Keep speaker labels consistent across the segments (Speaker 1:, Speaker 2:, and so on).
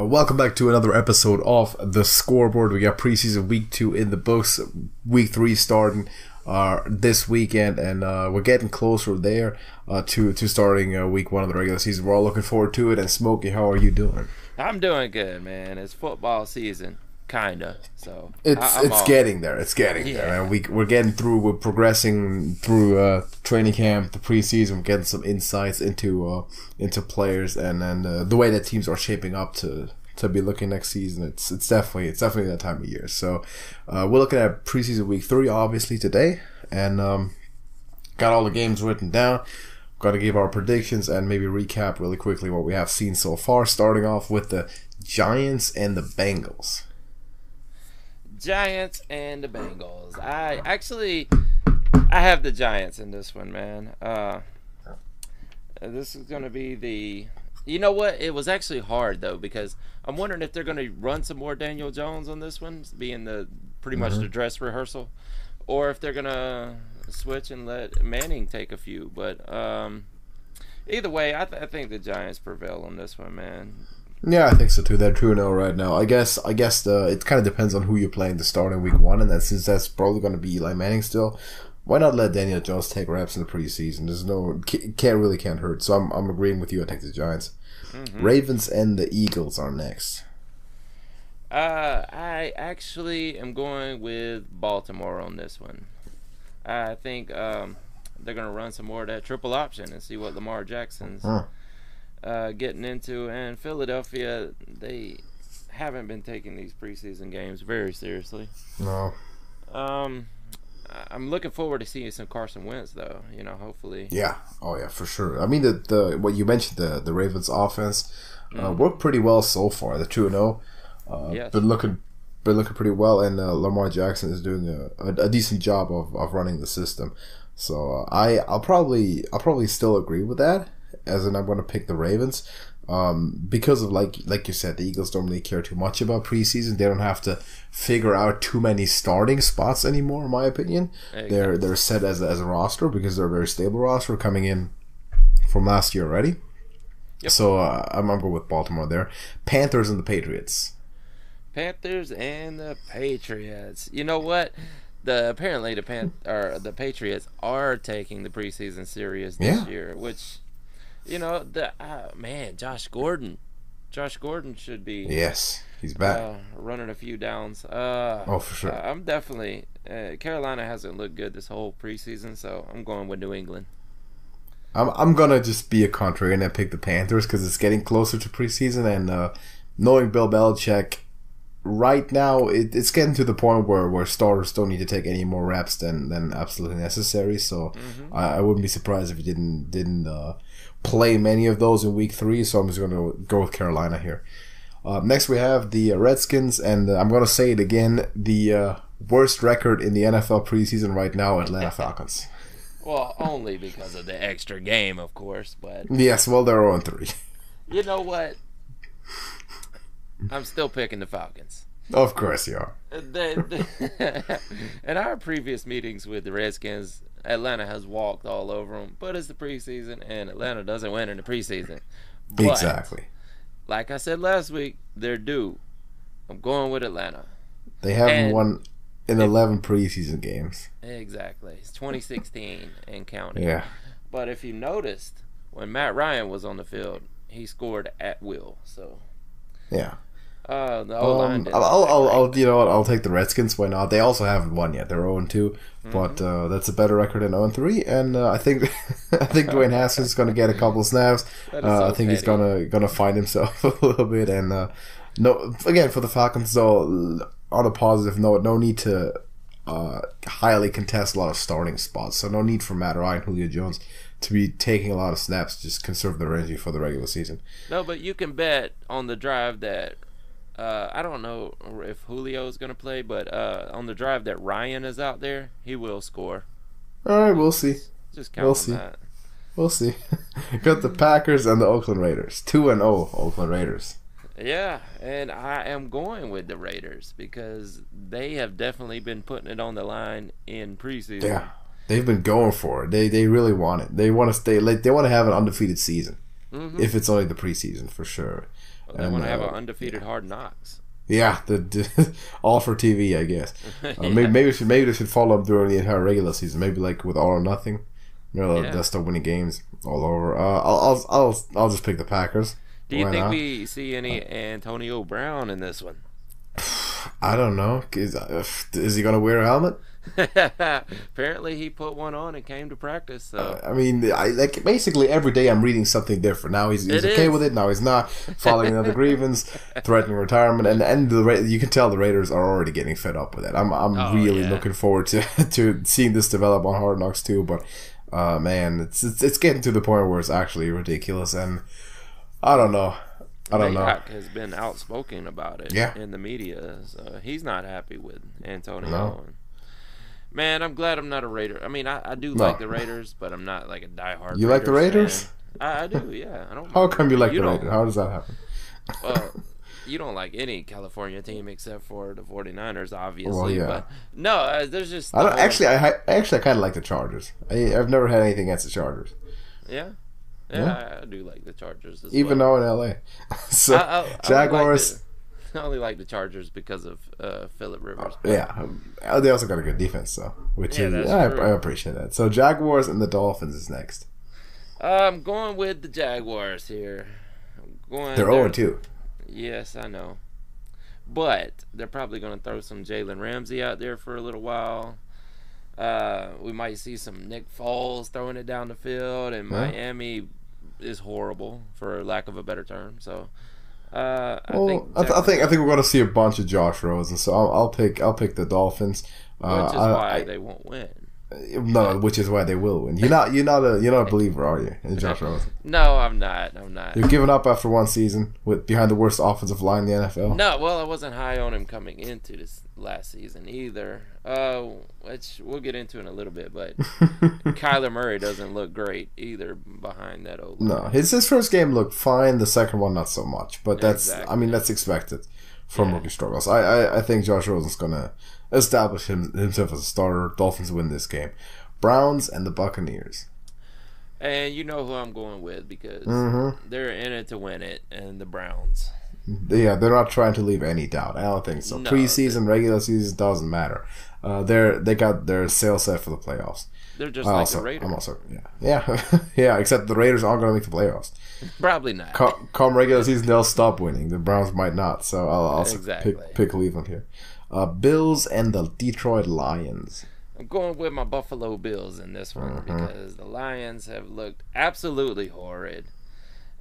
Speaker 1: Welcome back to another episode of the Scoreboard. We got preseason week 2 in the books. Week 3 starting this weekend, and we're getting closer there to starting week 1 of the regular season. We're all looking forward to it. And Smokey, how are you doing?
Speaker 2: I'm doing good, man. It's football season, kinda. So
Speaker 1: it's getting there. It's getting there. And we're getting through. We're progressing through training camp, the preseason. We're getting some insights into players and the way that teams are shaping up to be looking next season. It's definitely that time of year. So we're looking at preseason week 3 obviously today, and got all the games written down. Got to give our predictions and maybe recap really quickly what we have seen so far, starting off with the Giants and the Bengals.
Speaker 2: Giants and the Bengals. I have the Giants in this one, man. This is going to be the... You know what? It was actually hard, though, because I'm wondering if they're going to run some more Daniel Jones on this one, being pretty much the dress rehearsal, or if they're going to switch and let Manning take a few. But either way, I think the Giants prevail on this one, man.
Speaker 1: Yeah, I think so too. They're 2-0 right now. I guess it kind of depends on who you're playing to start in week 1, and since that's probably going to be Eli Manning still, why not let Daniel Jones take reps in the preseason? There's can't hurt. So I'm agreeing with you. I take the Giants. Mm-hmm. Ravens and the Eagles are next.
Speaker 2: I actually am going with Baltimore on this one. I think they're going to run some more of that triple option and see what Lamar Jackson's getting into. And Philadelphia, they haven't been taking these preseason games very seriously.
Speaker 1: No.
Speaker 2: I'm looking forward to seeing some Carson Wentz, though. You know, hopefully.
Speaker 1: Yeah. Oh, yeah, for sure. I mean, the what you mentioned, the Ravens offense worked pretty well so far. The 2-0,
Speaker 2: yes.
Speaker 1: been looking pretty well, and Lamar Jackson is doing a decent job of running the system. So I'll probably still agree with that, as in I'm going to pick the Ravens. Because of like you said, the Eagles don't really care too much about preseason. They don't have to figure out too many starting spots anymore, in my opinion. Exactly. They're set as a roster because they're a very stable roster coming in from last year already.
Speaker 2: Yep.
Speaker 1: So I'm going to go with Baltimore there. Panthers and the Patriots.
Speaker 2: Panthers and the Patriots. You know what? Apparently the Patriots are taking the preseason serious this year, which. You know, Josh Gordon. Josh Gordon should be.
Speaker 1: Yes, he's back.
Speaker 2: Running a few downs.
Speaker 1: For sure.
Speaker 2: I'm definitely. Carolina hasn't looked good this whole preseason, so I'm going with New England.
Speaker 1: I'm gonna just be a contrarian and pick the Panthers because it's getting closer to preseason, and knowing Bill Belichick, right now it's getting to the point where starters don't need to take any more reps than absolutely necessary. So I wouldn't be surprised if he didn't play many of those in week 3. So I'm just going to go with Carolina here. Next we have the Redskins, and I'm going to say it again: the worst record in the NFL preseason right now, Atlanta Falcons.
Speaker 2: Well, only because of the extra game, of course. But
Speaker 1: yes, well, they're 0-3.
Speaker 2: You know what? I'm still picking the Falcons.
Speaker 1: Of course you are.
Speaker 2: In our previous meetings with the Redskins, Atlanta has walked all over them, but it's the preseason, and Atlanta doesn't win in the preseason. But,
Speaker 1: exactly.
Speaker 2: Like I said last week, they're due. I'm going with Atlanta.
Speaker 1: They haven't won in 11 preseason games.
Speaker 2: Exactly. It's 2016 and counting.
Speaker 1: Yeah.
Speaker 2: But if you noticed, when Matt Ryan was on the field, he scored at will. So.
Speaker 1: Yeah.
Speaker 2: The O-line
Speaker 1: I'll take the Redskins. Why not? They also haven't won yet. They're 0-2, but that's a better record than 0-3. And I think Dwayne Haskins going to get a couple snaps. I think he's gonna find himself a little bit. And again for the Falcons, though, on a positive note, no need to highly contest a lot of starting spots. So no need for Matt Ryan, Julio Jones to be taking a lot of snaps. Just conserve their energy for the regular season.
Speaker 2: No, but you can bet on the drive that. I don't know if Julio is going to play, but on the drive that Ryan is out there, he will score.
Speaker 1: All right, we'll see.
Speaker 2: Just count on that.
Speaker 1: We'll see. Got the Packers and the Oakland Raiders. 2-0 Oakland Raiders.
Speaker 2: Yeah, and I am going with the Raiders because they have definitely been putting it on the line in preseason.
Speaker 1: Yeah, they've been going for it. They really want it. They want to stay. They want to have an undefeated season. If it's only the preseason, for sure.
Speaker 2: Well, they want to have an undefeated Hard Knocks.
Speaker 1: Yeah, all for TV, I guess. Maybe they should follow up during the entire regular season. Maybe like with All or Nothing. They'll start winning games all over. I'll just pick the Packers.
Speaker 2: Do you think we see any Antonio Brown in this one?
Speaker 1: I don't know. Is he gonna wear a helmet?
Speaker 2: Apparently, he put one on and came to practice. So
Speaker 1: I mean, like basically every day I'm reading something different. Now he's okay with it. Now he's not. Following another grievance, threatening retirement, and you can tell the Raiders are already getting fed up with it. I'm really looking forward to seeing this develop on Hard Knocks too. But man, it's getting to the point where it's actually ridiculous, and I don't know.
Speaker 2: Mayock has been outspoken about it in the media. So he's not happy with Antonio.
Speaker 1: No.
Speaker 2: Man, I'm glad I'm not a Raider. I mean, I do like the Raiders, but I'm not like a diehard.
Speaker 1: You like the Raiders?
Speaker 2: I do, yeah. I don't.
Speaker 1: How come you like the Raiders? How does that happen?
Speaker 2: Well, you don't like any California team except for the 49ers, obviously.
Speaker 1: Well, yeah.
Speaker 2: But no, there's just.
Speaker 1: I don't, actually, I kind of like the Chargers. I've never had anything against the Chargers.
Speaker 2: Yeah. Yeah, I do like the Chargers as
Speaker 1: even
Speaker 2: well.
Speaker 1: though in LA. So Jaguars.
Speaker 2: I only like the Chargers because of Phillip Rivers.
Speaker 1: Yeah, they also got a good defense, though, which is I appreciate that. So Jaguars and the Dolphins is next.
Speaker 2: I'm going with the Jaguars here.
Speaker 1: They're 0-2.
Speaker 2: Yes, I know, but they're probably going to throw some Jalen Ramsey out there for a little while. We might see some Nick Foles throwing it down the field, and Miami is horrible, for lack of a better term. So. I think we're going to see a bunch of Josh Rosen, so I'll pick the Dolphins. Which is why they won't win.
Speaker 1: No, which is why they will win. You're not a believer, are you, in Josh Rosen?
Speaker 2: No, I'm not.
Speaker 1: You're giving up after one season behind the worst offensive line in the NFL.
Speaker 2: No, well, I wasn't high on him coming into this last season either. Which we'll get into in a little bit, but Kyler Murray doesn't look great either behind that old line.
Speaker 1: No, his first game looked fine. The second one not so much, but that's expected from rookie struggles. I think Josh Rosen's gonna establish himself as a starter. Dolphins win this game. Browns and the Buccaneers.
Speaker 2: And you know who I'm going with because they're in it to win it, and the Browns.
Speaker 1: Yeah, they're not trying to leave any doubt. I don't think so. No, preseason, regular season doesn't matter. They got their sail set for the playoffs.
Speaker 2: They're just like the Raiders.
Speaker 1: Yeah. Except the Raiders aren't going to make the playoffs.
Speaker 2: Probably not.
Speaker 1: Come regular season, they'll stop winning. The Browns might not. So I'll also pick Cleveland here. Bills and the Detroit Lions.
Speaker 2: I'm going with my Buffalo Bills in this one because the Lions have looked absolutely horrid.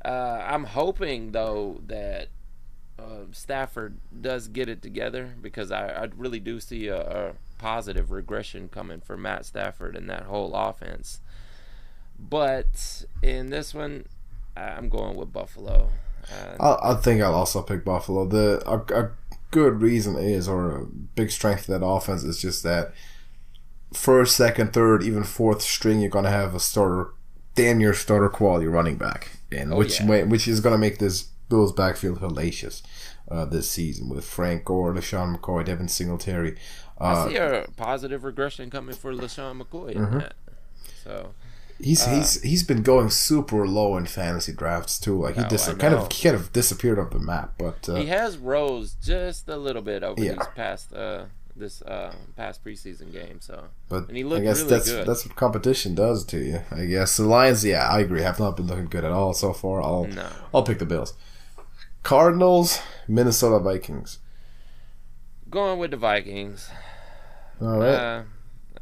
Speaker 2: I'm hoping though that Stafford does get it together because I really do see a positive regression coming for Matt Stafford and that whole offense. But in this one, I'm going with Buffalo.
Speaker 1: I think I'll also pick Buffalo. A good reason is, or a big strength of that offense is just that first, second, third, even fourth string, you're going to have a starter, damn near starter quality running back, which is going to make this Bills backfield hellacious this season with Frank Gore, LaShawn McCoy, Devin Singletary.
Speaker 2: I see a positive regression coming for LaShawn McCoy in that. So
Speaker 1: he's been going super low in fantasy drafts too. Like he kind of disappeared off the map. But
Speaker 2: he has rose just a little bit over these past past preseason game. So, and he looked really good. That's
Speaker 1: what competition does to you, I guess. The Lions, I agree, have not been looking good at all so far. I'll pick the Bills. Cardinals, Minnesota Vikings.
Speaker 2: Going with the Vikings.
Speaker 1: All right.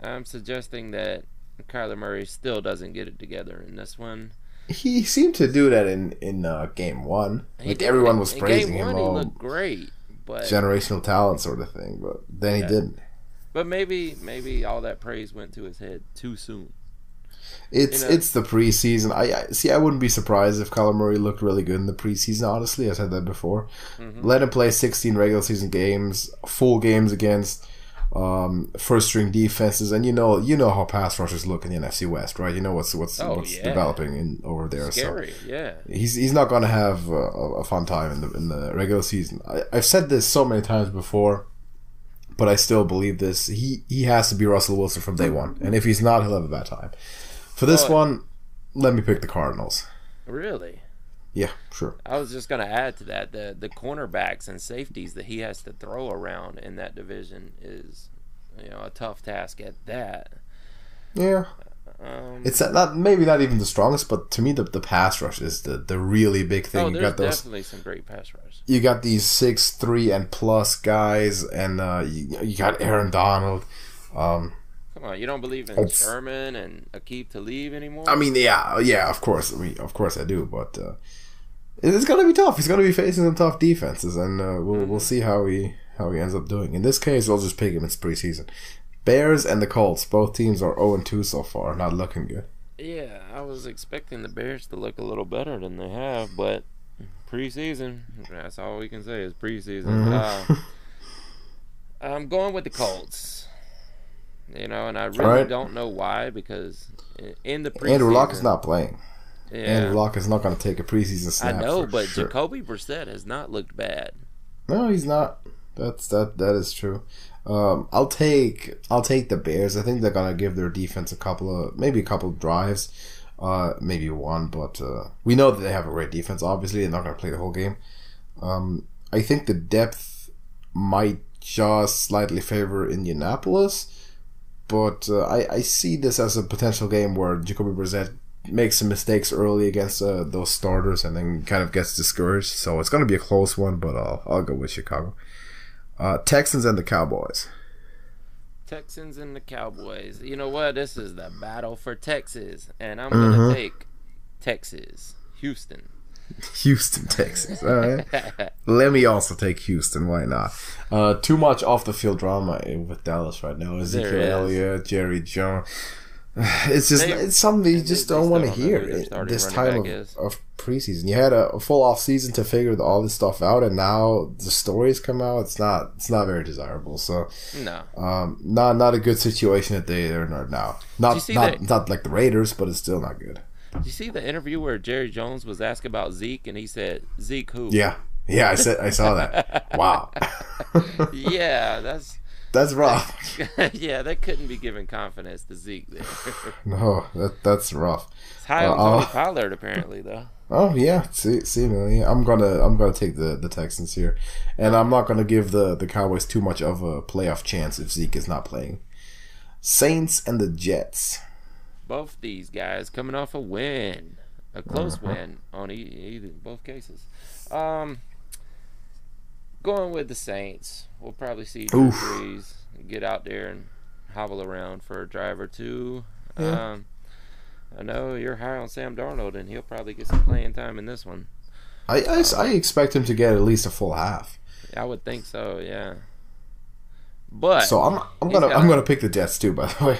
Speaker 2: I'm suggesting that Kyler Murray still doesn't get it together in this one.
Speaker 1: He seemed to do that in game one. Everyone was praising him.
Speaker 2: In game one, he looked great. But
Speaker 1: generational talent sort of thing, but then he didn't.
Speaker 2: But maybe all that praise went to his head too soon.
Speaker 1: It's the preseason. I wouldn't be surprised if Kyler Murray looked really good in the preseason. Honestly, I said that before. Let him play 16 regular season games, full games against first string defenses, and you know how pass rushers look in the NFC West, right? You know what's developing over there.
Speaker 2: Scary,
Speaker 1: so he's not going to have a fun time in the regular season. I've said this so many times before, but I still believe this. He has to be Russell Wilson from day one, and if he's not, he'll have a bad time. For this one, let me pick the Cardinals.
Speaker 2: Really?
Speaker 1: Yeah, sure.
Speaker 2: I was just going to add to that, the cornerbacks and safeties that he has to throw around in that division is, a tough task at that.
Speaker 1: Yeah. It's maybe not even the strongest, but to me the pass rush is the really big thing.
Speaker 2: Oh, there's definitely some great pass rush.
Speaker 1: You got these 6'3" and plus guys, and you got Aaron Donald.
Speaker 2: Come on, you don't believe in Sherman and Aqib Talib anymore?
Speaker 1: I mean, yeah, of course. Of course I do, but it's gonna be tough. He's gonna be facing some tough defenses, and we'll see how he ends up doing. In this case, I'll just pick him. It's preseason. Bears and the Colts, both teams are 0-2 so far, not looking good.
Speaker 2: Yeah, I was expecting the Bears to look a little better than they have, but preseason, that's all we can say is preseason. Mm-hmm. I'm going with the Colts, and I really don't know why, because in the preseason...
Speaker 1: Andrew Luck is not playing.
Speaker 2: Yeah.
Speaker 1: Andrew Luck is not going to take a preseason snap.
Speaker 2: I know, but
Speaker 1: sure.
Speaker 2: Jacoby Brissett has not looked bad.
Speaker 1: No, he's not. That is true. I'll take the Bears. I think they're gonna give their defense a couple of drives, maybe one. But we know that they have a great defense. Obviously, they're not gonna play the whole game. I think the depth might just slightly favor Indianapolis, but I see this as a potential game where Jacoby Brissett makes some mistakes early against those starters and then kind of gets discouraged. So it's gonna be a close one, but I'll go with Chicago. Texans and the Cowboys.
Speaker 2: Texans and the Cowboys. You know what? This is the battle for Texas, and I'm going to take Texas. Houston,
Speaker 1: Texas. All right. Let me also take Houston. Why not? Too much off-the-field drama with Dallas right now. Ezekiel Elliott, Jerry Jones. It's something you just don't want to hear this time of preseason. You had a full off season to figure all this stuff out, and now the stories come out. It's not very desirable. So
Speaker 2: no,
Speaker 1: not a good situation that they're in now. Not like the Raiders, but it's still not good.
Speaker 2: Did you see the interview where Jerry Jones was asked about Zeke, and he said, "Zeke who?"
Speaker 1: Yeah, I saw that. Wow.
Speaker 2: Yeah,
Speaker 1: that's rough.
Speaker 2: Yeah, they couldn't be giving confidence to Zeke there.
Speaker 1: No, that's rough.
Speaker 2: It's high on Tony Pollard apparently, though.
Speaker 1: Oh yeah, seemingly. I'm gonna take the Texans here, and I'm not gonna give the Cowboys too much of a playoff chance if Zeke is not playing. Saints and the Jets.
Speaker 2: Both these guys coming off a win, a close win on both cases. Going with the Saints. We'll probably see Drew Brees get out there and hobble around for a drive or two. Yeah. I know you're high on Sam Darnold, and he'll probably get some playing time in this one.
Speaker 1: I expect him to get at least a full half.
Speaker 2: I would think so, yeah. But
Speaker 1: so I'm gonna pick the Jets too, by the way.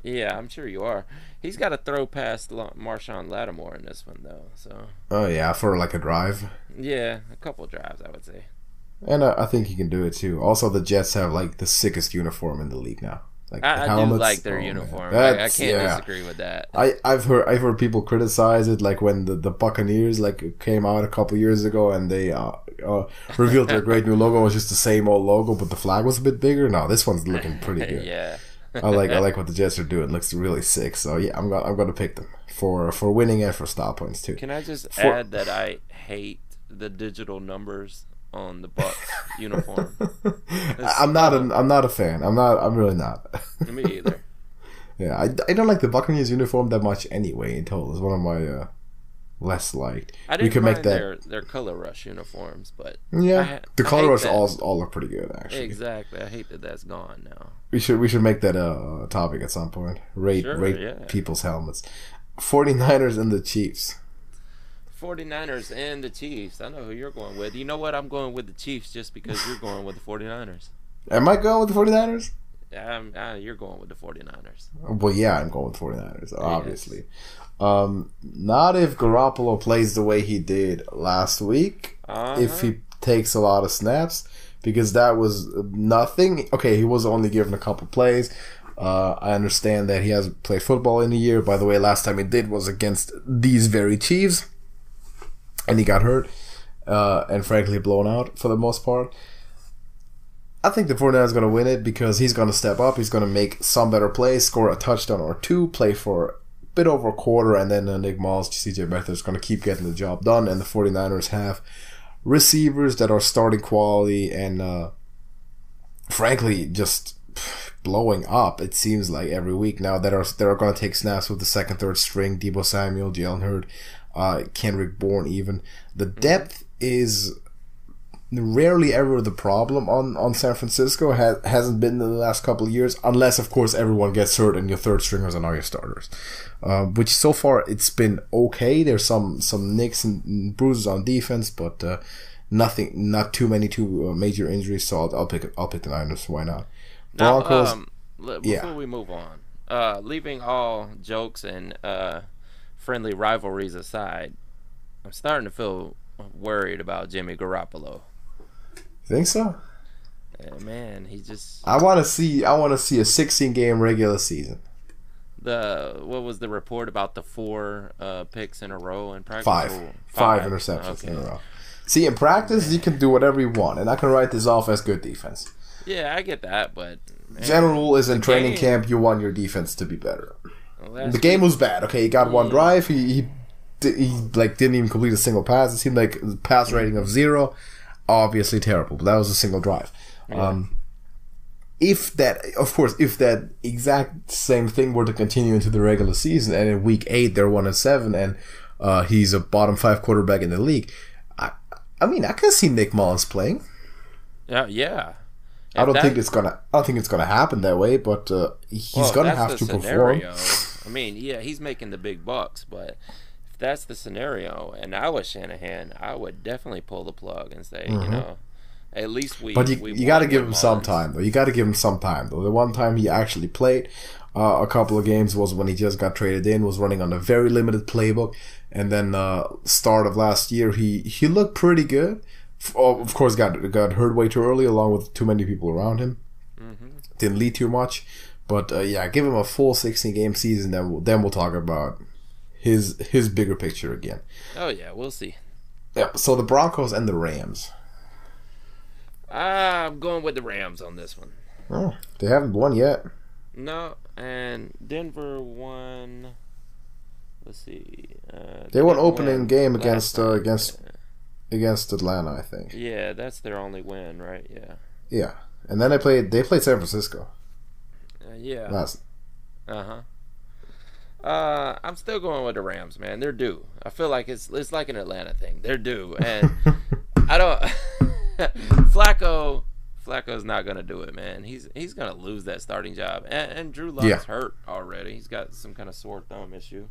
Speaker 2: Yeah, I'm sure you are. He's got to throw past Marshawn Lattimore in this one, though. So.
Speaker 1: Oh yeah, for like a drive.
Speaker 2: Yeah, a couple drives, I would say.
Speaker 1: And I think he can do it too. Also, the Jets have like the sickest uniform in the league now. Like
Speaker 2: I do like their uniform. I can't disagree with that.
Speaker 1: I've heard people criticize it, like when the Buccaneers like came out a couple years ago and they revealed their great new logo. It was just the same old logo, but the flag was a bit bigger. No, this one's looking pretty good.
Speaker 2: Yeah.
Speaker 1: I like what the Jets are doing. It looks really sick. So yeah, I'm gonna pick them for winning and for style points too.
Speaker 2: Can I just add that I hate the digital numbers on the Bucs uniform?
Speaker 1: I'm not a fan. I'm really not.
Speaker 2: Me either.
Speaker 1: Yeah, I don't like the Buccaneers uniform that much anyway. In total, it's one of my less liked.
Speaker 2: I didn't mind their color rush uniforms, but
Speaker 1: yeah, the color rush all look pretty good actually.
Speaker 2: Exactly. I hate that that's gone now.
Speaker 1: We should make that a topic at some point. Rate people's helmets. 49ers and the Chiefs.
Speaker 2: 49ers and the Chiefs. I know who you're going with. You know what? I'm going with the Chiefs just because you're going with the 49ers.
Speaker 1: Am I going with the 49ers?
Speaker 2: You're going with the 49ers.
Speaker 1: Well, yeah, I'm going with the 49ers, obviously. Yes. Not if Garoppolo plays the way he did last week. If he takes a lot of snaps, because that was nothing. Okay, he was only given a couple plays. I understand that he hasn't played football in a year. By the way, last time he did was against these very Chiefs. And he got hurt, and frankly blown out for the most part. I think the 49ers are going to win it because he's going to step up. He's going to make some better plays, score a touchdown or two, play for bit over a quarter, and then Nick Mullins, CJ Beathard's going to keep getting the job done, and the 49ers have receivers that are starting quality and frankly just blowing up, it seems like, every week now, that are going to take snaps with the second, third string. Deebo Samuel, Jalen Hurd, Kendrick Bourne even. The depth is rarely ever the problem on San Francisco. Hasn't been in the last couple of years, unless, of course, everyone gets hurt and your third stringers are now your starters. Which so far it's been okay. There's some nicks and bruises on defense, but not too major injuries. So I'll pick the Niners. Why not? Broncos.
Speaker 2: Now, before we move on, leaving all jokes and friendly rivalries aside, I'm starting to feel worried about Jimmy Garoppolo.
Speaker 1: Think so?
Speaker 2: Yeah, man, he just.
Speaker 1: I want to see a 16-game regular season.
Speaker 2: What was the report about the 4 picks in a row in practice?
Speaker 1: Five interceptions in a row. See, in practice, you can do whatever you want, and I can write this off as good defense.
Speaker 2: Yeah, I get that, but man,
Speaker 1: general rule is in training camp, you want your defense to be better. The game was bad. Okay, he got one drive. He didn't even complete a single pass. It seemed like a pass rating of 0. Obviously terrible, but that was a single drive. Yeah. If that exact same thing were to continue into the regular season, and in week 8 they're 1-7, and he's a bottom 5 quarterback in the league, I mean, I can see Nick Mullins playing.
Speaker 2: Yeah.
Speaker 1: I don't think it's gonna happen that way, but he's gonna have to perform.
Speaker 2: I mean, yeah, he's making the big bucks, but if that's the scenario, and I was Shanahan, I would definitely pull the plug and say, at least we. But you got to give him some time, though. The one time he actually played a couple of games was when he just got traded in, was running on a very limited playbook, and then start of last year he looked pretty good. Of course, got hurt way too early, along with too many people around him. Didn't lead too much, but give him a full 16-game season. Then we'll talk about his bigger picture again. Oh yeah, we'll see.
Speaker 1: Yeah. So the Broncos and the Rams.
Speaker 2: I'm going with the Rams on this one.
Speaker 1: Oh, they haven't won yet.
Speaker 2: No, and Denver won. Let's see.
Speaker 1: They won opening game against Atlanta, I think.
Speaker 2: Yeah, that's their only win, right? Yeah.
Speaker 1: Yeah, and then they played San Francisco.
Speaker 2: Yeah. I'm still going with the Rams, man. They're due. I feel like it's like an Atlanta thing. They're due, and I don't. Flacco's not gonna do it, man. He's gonna lose that starting job, and Drew Lock's hurt already. He's got some kind of sore thumb issue.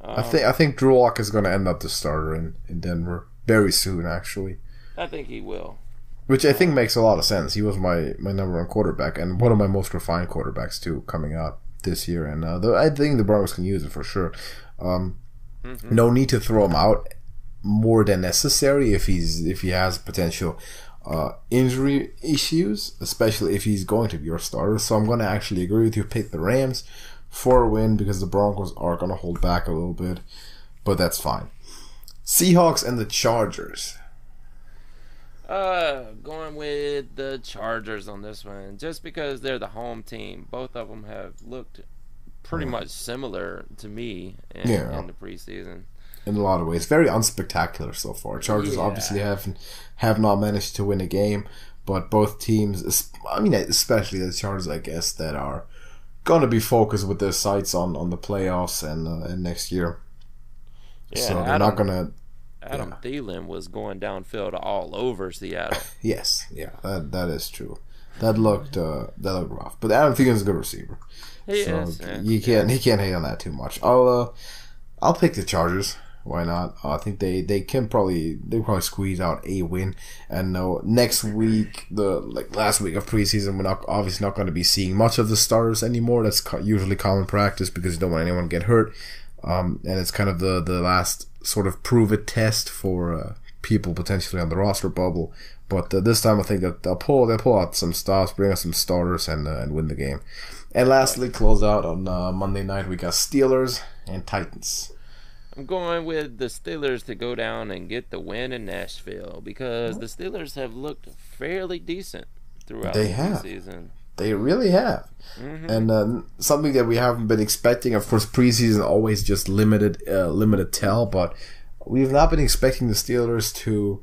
Speaker 1: I think Drew Lock is gonna end up the starter in Denver very soon, actually.
Speaker 2: I think he will.
Speaker 1: Which I think makes a lot of sense. He was my number 1 quarterback, and one of my most refined quarterbacks too, coming out this year. And I think the Broncos can use it for sure. No need to throw him out more than necessary if he has potential injury issues, especially if he's going to be your starter. So I'm going to actually agree with you. Pick the Rams for a win because the Broncos are going to hold back a little bit, but that's fine. Seahawks and the Chargers.
Speaker 2: Going with the Chargers on this one, just because they're the home team. Both of them have looked pretty much similar to me in the preseason.
Speaker 1: In a lot of ways, very unspectacular so far. Chargers obviously have not managed to win a game, but both teams, I mean, especially the Chargers, I guess, that are gonna be focused with their sights on the playoffs and next year.
Speaker 2: Yeah,
Speaker 1: so they're not gonna.
Speaker 2: Adam Thielen was going downfield all over Seattle.
Speaker 1: Yes, that is true. That looked rough, but Adam Thielen's a good receiver. He can't hate on that too much. I'll pick the Chargers. Why not? I think they can probably squeeze out a win. And next week, last week of preseason, we're obviously not going to be seeing much of the starters anymore. That's usually common practice because you don't want anyone to get hurt. And it's kind of the last sort of prove it test for people potentially on the roster bubble. But this time I think that they'll pull out some stops, bring us some starters, and win the game. And lastly, close out on Monday night, we got Steelers and Titans.
Speaker 2: I'm going with the Steelers to go down and get the win in Nashville because the Steelers have looked fairly decent throughout the season.
Speaker 1: They really have.
Speaker 2: Mm-hmm.
Speaker 1: And something that we haven't been expecting, of course, preseason always just limited tell, but we've not been expecting the Steelers to.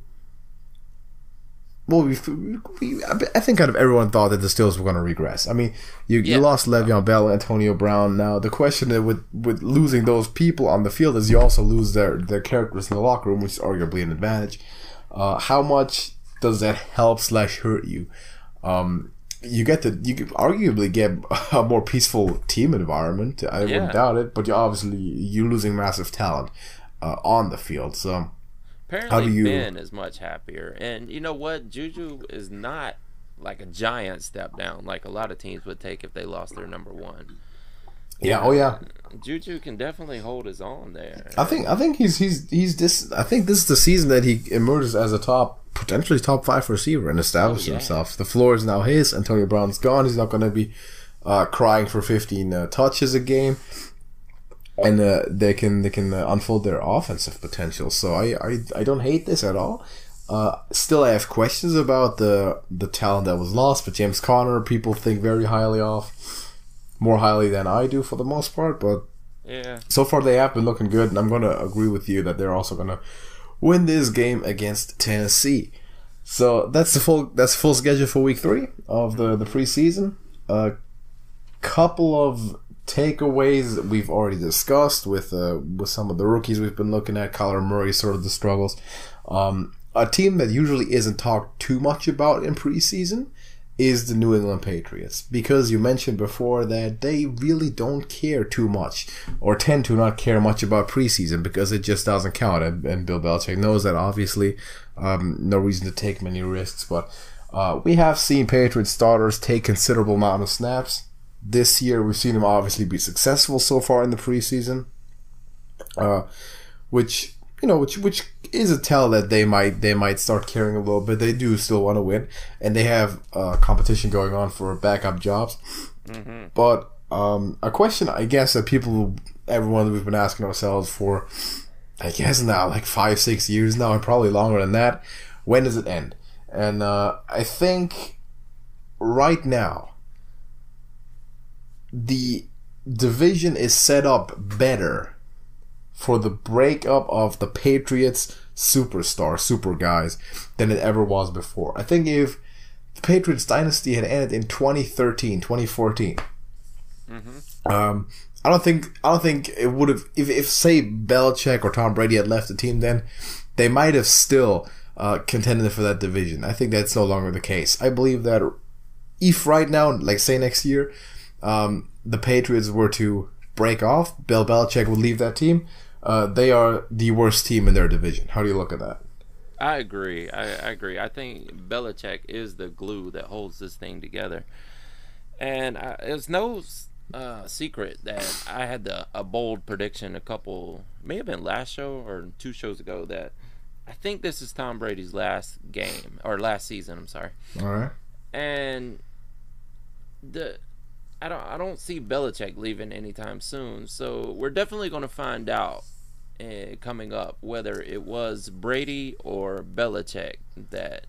Speaker 1: Well, I think kind of everyone thought that the Steelers were going to regress. I mean, you lost Le'Veon Bell and Antonio Brown. Now, the question is with losing those people on the field is you also lose their characters in the locker room, which is arguably an advantage. How much does that help/hurt you? You could arguably get a more peaceful team environment. I wouldn't doubt it, but you're losing massive talent on the field. So.
Speaker 2: Apparently, Ben is much happier. And you know what? Juju is not like a giant step down like a lot of teams would take if they lost their number one.
Speaker 1: Yeah, oh yeah.
Speaker 2: Juju can definitely hold his own there.
Speaker 1: I think he's this. I think this is the season that he emerges as a potentially top 5 receiver and establishes himself. The floor is now his. Antonio Brown's gone. He's not going to be crying for 15 touches a game. And they can unfold their offensive potential. So I don't hate this at all. Still, I have questions about the talent that was lost. But James Conner, people think very highly of, more highly than I do for the most part. But so far they have been looking good, and I'm going to agree with you that they're also going to win this game against Tennessee. So that's the full schedule for Week 3 of the preseason. A couple of takeaways we've already discussed with some of the rookies we've been looking at. Kyler Murray, sort of the struggles. A team that usually isn't talked too much about in preseason is the New England Patriots, because you mentioned before that they really don't care too much, or tend to not care much about preseason because it just doesn't count. And Bill Belichick knows that, obviously. No reason to take many risks, but we have seen Patriots starters take considerable amount of snaps. This year, we've seen them obviously be successful so far in the preseason, which is a tell that they might start caring a little bit. They do still want to win, and they have competition going on for backup jobs. Mm-hmm. But a question, I guess, that everyone we've been asking ourselves for, I guess now like 5-6 years now, and probably longer than that. When does it end? And I think right now, the division is set up better for the breakup of the Patriots super guys than it ever was before. I think if the Patriots dynasty had ended in 2013, 2014, I don't think it would have, if say Belichick or Tom Brady had left the team then, they might have still contended for that division. I think that's no longer the case. I believe that if right now, like say next year, the Patriots were to break off, Bill Belichick would leave that team, they are the worst team in their division. How do you look at that?
Speaker 2: I agree. I agree. I think Belichick is the glue that holds this thing together. And it's no secret that I had a bold prediction may have been last show or 2 shows ago, that I think this is Tom Brady's last game, or last season, I'm sorry.
Speaker 1: All right.
Speaker 2: And I don't see Belichick leaving anytime soon, so we're definitely going to find out coming up whether it was Brady or Belichick that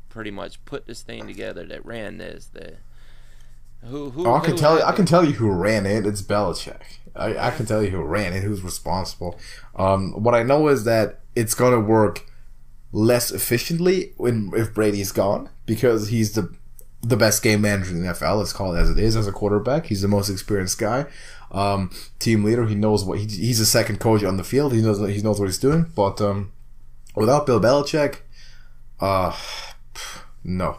Speaker 2: pretty much put this thing together, that ran this.
Speaker 1: I can tell you who ran it. It's Belichick. I can tell you who ran it, who's responsible. What I know is that it's going to work less efficiently if Brady's gone, because he's the best game manager in the NFL. Let's call it as it is. As a quarterback, he's the most experienced guy. Team leader. He knows he's a second coach on the field. He knows what he's doing. But without Bill Belichick, no,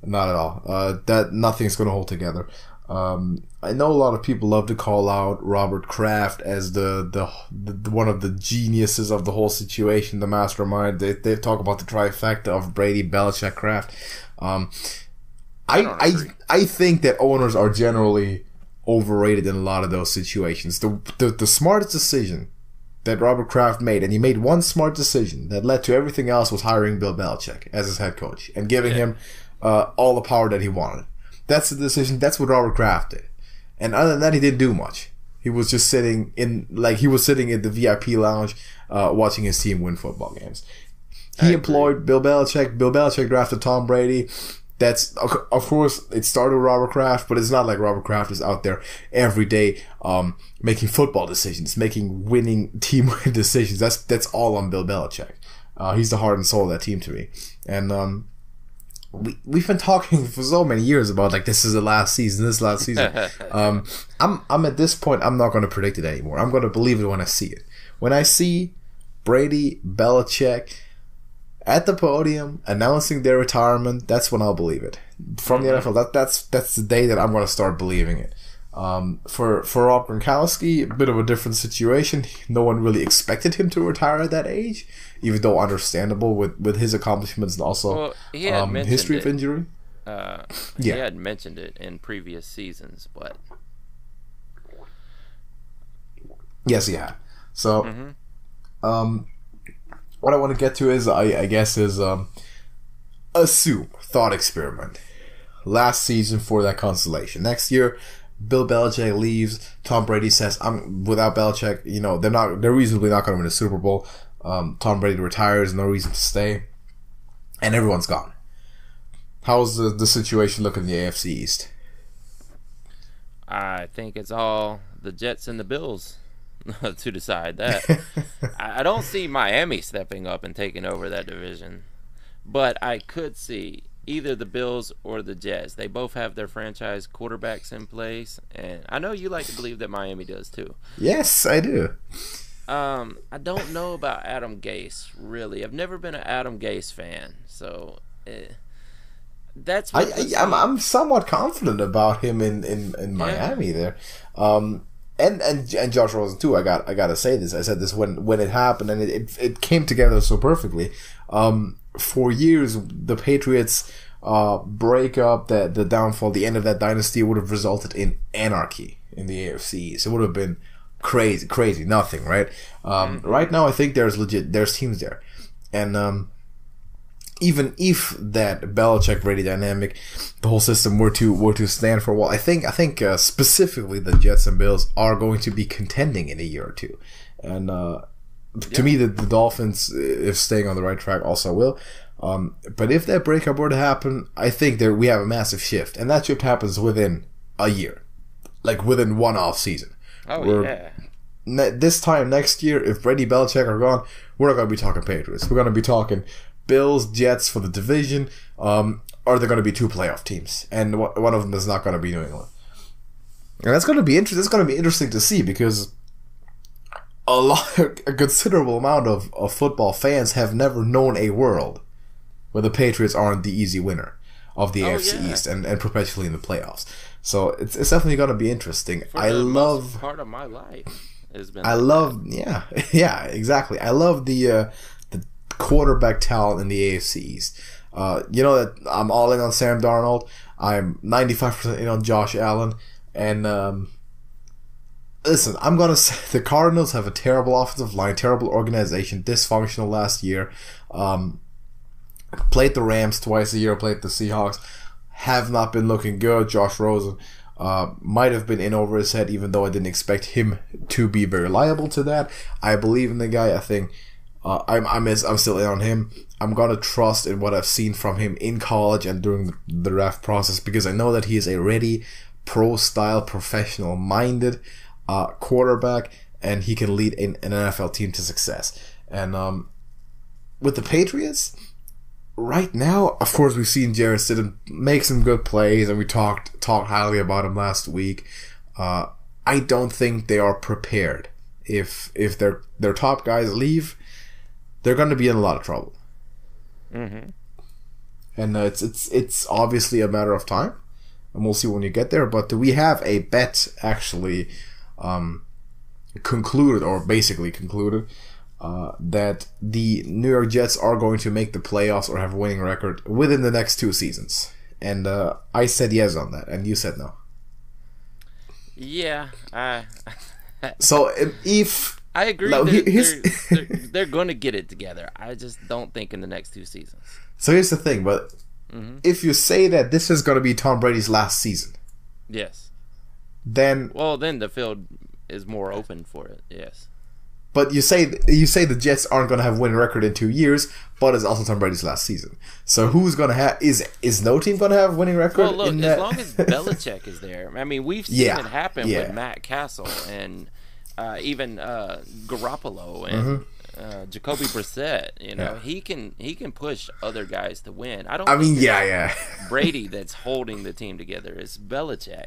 Speaker 1: not at all. That nothing's going to hold together. I know a lot of people love to call out Robert Kraft as the one of the geniuses of the whole situation, the mastermind. They talk about the trifecta of Brady, Belichick, Kraft. I think that owners are generally overrated in a lot of those situations. The smartest decision that Robert Kraft made, and he made one smart decision that led to everything else, was hiring Bill Belichick as his head coach and giving him all the power that he wanted. That's the decision. That's what Robert Kraft did. And other than that, he didn't do much. He was just sitting in the VIP lounge watching his team win football games. He employed Bill Belichick. Bill Belichick drafted Tom Brady. That's, of course, it started with Robert Kraft, but it's not like Robert Kraft is out there every day, making football decisions, making winning team decisions. That's all on Bill Belichick. He's the heart and soul of that team to me. And, we've been talking for so many years about, like, this is the last season, I'm at this point, I'm not going to predict it anymore. I'm going to believe it when I see it. When I see Brady, Belichick at the podium announcing their retirement, that's when I'll believe it. From the NFL, that's the day that I'm going to start believing it. For Rob Gronkowski, a bit of a different situation. No one really expected him to retire at that age, even though understandable with his accomplishments and also history of injury.
Speaker 2: He had mentioned it in previous seasons, but
Speaker 1: yes, he had. So, what I want to get to is, I guess, is assume thought experiment. Last season for that constellation. Next year, Bill Belichick leaves. Tom Brady says, "I'm without Belichick. You know, they're reasonably not going to win a Super Bowl." Tom Brady retires, no reason to stay, and everyone's gone. How's the situation look in the AFC East?
Speaker 2: I think it's all the Jets and the Bills to decide that. I don't see Miami stepping up and taking over that division, but I could see either the Bills or the Jets. They both have their franchise quarterbacks in place, and I know you like to believe that Miami does too.
Speaker 1: Yes, I do.
Speaker 2: I don't know about Adam Gase, really. I've never been an Adam Gase fan, so that's what
Speaker 1: I'm somewhat confident about him in Miami there. And Josh Rosen too. I gotta say this. I said this when it happened, and it came together so perfectly. For years, the Patriots break up, the downfall, the end of that dynasty would have resulted in anarchy in the AFC East. It would have been crazy, nothing, right? Right now, I think there's teams there, and even if that Belichick-Brady dynamic, the whole system were to stand for a while, I think specifically the Jets and Bills are going to be contending in a year or two, and to me, the Dolphins, if staying on the right track, also will. But if that breakup were to happen, I think we have a massive shift, and that shift happens within a year, like within one off season. This time next year, if Brady, Belichick are gone, we're not going to be talking Patriots. We're going to be talking Bills, Jets for the division. Or they're going to be two playoff teams, and one of them is not going to be New England. And that's going to be interesting. That's going to be interesting to see, because a considerable amount of football fans have never known a world where the Patriots aren't the easy winner of the AFC East and perpetually in the playoffs. So it's definitely going to be interesting.
Speaker 2: Most part of my life has been.
Speaker 1: Yeah, exactly. I love the quarterback talent in the AFC East. You know that I'm all in on Sam Darnold. I'm 95% in on Josh Allen, and listen, I'm gonna say the Cardinals have a terrible offensive line, terrible organization, dysfunctional last year. Played the Rams twice a year, played the Seahawks, have not been looking good. Josh Rosen might have been in over his head, even though I didn't expect him to be very liable to that. I believe in the guy. I think I'm still in on him. I'm gonna trust in what I've seen from him in college and during the draft process, because I know that he is a ready, pro-style, professional-minded quarterback, and he can lead an NFL team to success. And with the Patriots, right now, of course, we've seen Jarrett Stidham make some good plays, and we talked highly about him last week. I don't think they are prepared. If their top guys leave, they're going to be in a lot of trouble.
Speaker 2: Mm-hmm.
Speaker 1: And it's obviously a matter of time, and we'll see when you get there. But we have a bet actually concluded, or basically concluded, that the New York Jets are going to make the playoffs or have a winning record within the next 2 seasons. And I said yes on that, and you said no.
Speaker 2: Yeah.
Speaker 1: So if
Speaker 2: I agree, they're going to get it together. I just don't think in the next 2 seasons.
Speaker 1: So here's the thing, but if you say that this is going to be Tom Brady's last season,
Speaker 2: yes,
Speaker 1: then
Speaker 2: the field is more open for it. Yes.
Speaker 1: But you say the Jets aren't going to have a winning record in 2 years, but it's also Tom Brady's last season. So who's going to have is no team going to have a winning record?
Speaker 2: Well, look, as long as Belichick is there, I mean, we've seen it happen with Matt Castle and even Garoppolo and Jacoby Brissett. You know, he can push other guys to win. I mean, Brady that's holding the team together. It's Belichick.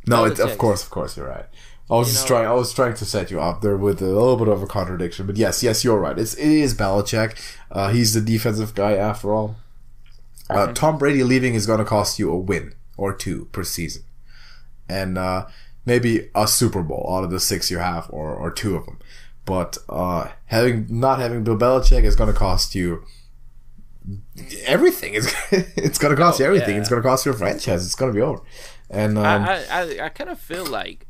Speaker 1: No, of course, you're right. I was trying to set you up there with a little bit of a contradiction, but yes, you're right. It is Belichick. He's the defensive guy after all. Tom Brady leaving is going to cost you a win or two per season, and maybe a Super Bowl out of the 6 you have, or 2 of them. But not having Bill Belichick is going to cost you everything. It's going to cost you everything. Yeah. It's going to cost your franchise. It's going to be over. And
Speaker 2: I kind of feel like